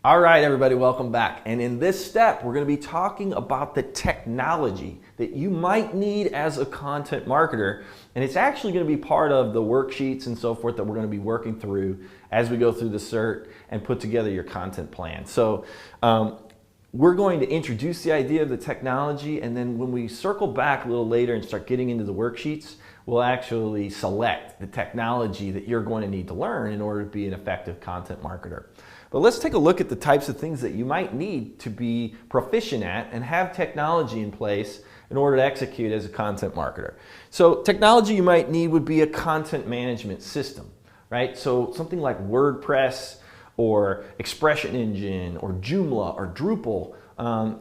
All right, everybody, welcome back. And in this step, we're going to be talking about the technology that you might need as a content marketer. And it's actually going to be part of the worksheets and so forth that we're going to be working through as we go through the CERT and put together your content plan. So we're going to introduce the idea of the technology, and then when we circle back a little later and start getting into the worksheets, we'll actually select the technology that you're going to need to learn in order to be an effective content marketer. But let's take a look at the types of things that you might need to be proficient at and have technology in place in order to execute as a content marketer. So technology you might need would be a content management system, right? So something like WordPress or Expression Engine or Joomla or Drupal.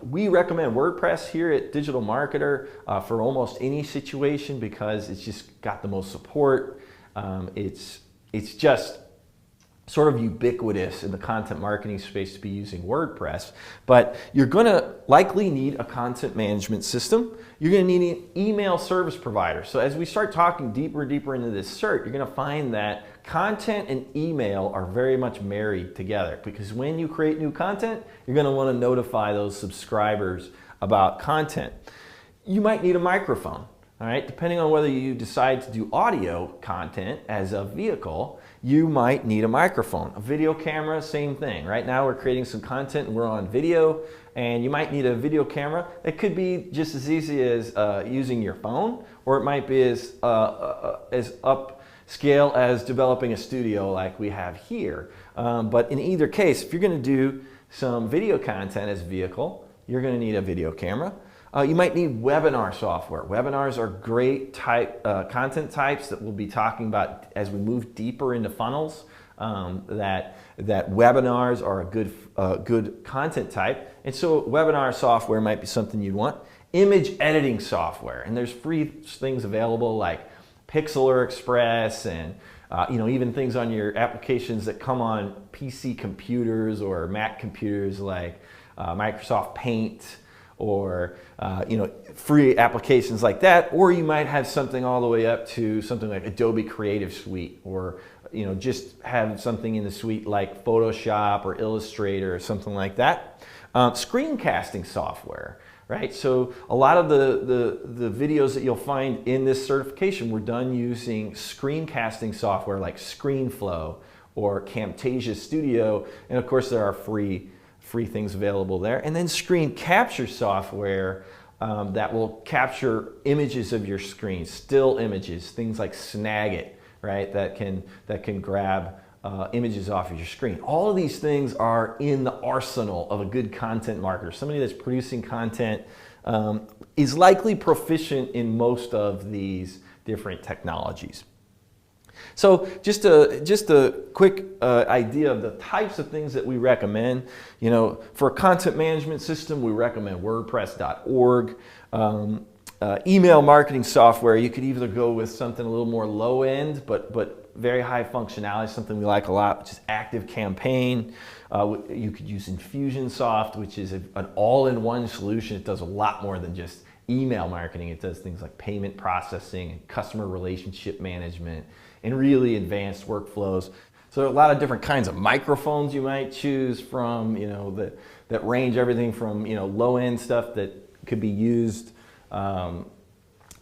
We recommend WordPress here at Digital Marketer for almost any situation because it's just got the most support. It's just sort of ubiquitous in the content marketing space to be using WordPress, but you're going to likely need a content management system. You're going to need an email service provider. So as we start talking deeper into this CERT, you're going to find that content and email are very much married together, because when you create new content, you're going to want to notify those subscribers about content. You might need a microphone. All right, depending on whether you decide to do audio content as a vehicle, you might need a microphone. A video camera, same thing. Right now we're creating some content and we're on video, and you might need a video camera. It could be just as easy as using your phone, or it might be as upscale as developing a studio like we have here. But in either case, if you're going to do some video content as a vehicle, you're going to need a video camera. You might need webinar software. Webinars are great content types that we'll be talking about as we move deeper into funnels. That webinars are a good content type, and so webinar software might be something you'd want. Image editing software, and there's free things available like Pixlr Express and even things on your applications that come on PC computers or Mac computers like Microsoft Paint, or free applications like that. Or you might have something all the way up to something like Adobe Creative Suite, or just have something in the suite like Photoshop or Illustrator or something like that. Screencasting software, right? So a lot of the videos that you'll find in this certification were done using screencasting software like ScreenFlow or Camtasia Studio, and of course there are free things available there. And then screen capture software that will capture images of your screen, still images, things like Snagit, right? That can grab images off of your screen. All of these things are in the arsenal of a good content marketer. Somebody that's producing content is likely proficient in most of these different technologies. So just a quick idea of the types of things that we recommend. For a content management system, we recommend WordPress.org. Email marketing software, you could either go with something a little more low end, but very high functionality, something we like a lot, which is ActiveCampaign. You could use Infusionsoft, which is an all-in-one solution. It does a lot more than just email marketing. It does things like payment processing and customer relationship management and really advanced workflows. So there are a lot of different kinds of microphones you might choose from, that range everything from, low-end stuff that could be used as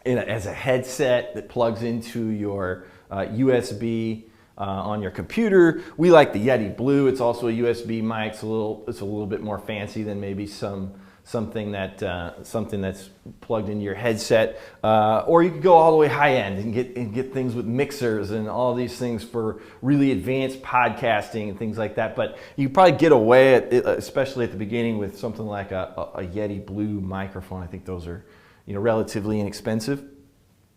a headset that plugs into your USB on your computer. We like the Yeti Blue. It's also a USB mic. It's a little bit more fancy than maybe something that's plugged into your headset, or you could go all the way high end and get things with mixers and all these things for really advanced podcasting and things like that. But you probably get away especially at the beginning, with something like a Yeti Blue microphone. I think those are relatively inexpensive.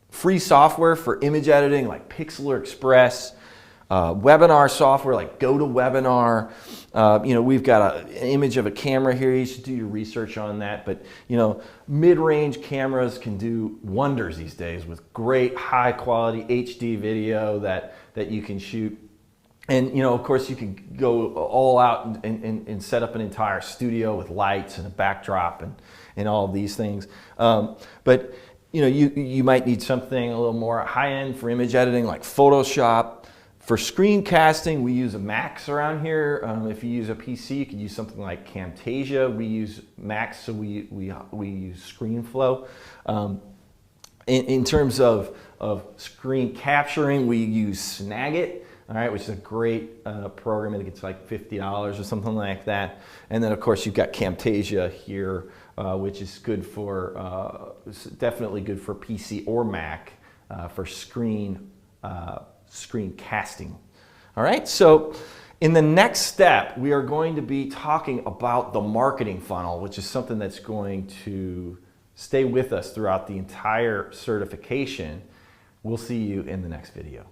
Free software for image editing like Pixlr Express. Webinar software like GoToWebinar. We've got an image of a camera here. You should do your research on that. But mid-range cameras can do wonders these days with great high quality HD video that you can shoot. And of course you can go all out and set up an entire studio with lights and a backdrop and all of these things. But you might need something a little more high end for image editing like Photoshop. For screencasting, we use a Max around here. If you use a PC, you could use something like Camtasia. We use Max, so we use ScreenFlow. In terms of screen capturing, we use Snagit, all right, which is a great program. I think it's like $50 or something like that. And then, of course, you've got Camtasia here, which is good for, definitely good for PC or Mac for screen casting. All right, so in the next step, we are going to be talking about the marketing funnel, which is something that's going to stay with us throughout the entire certification. We'll see you in the next video.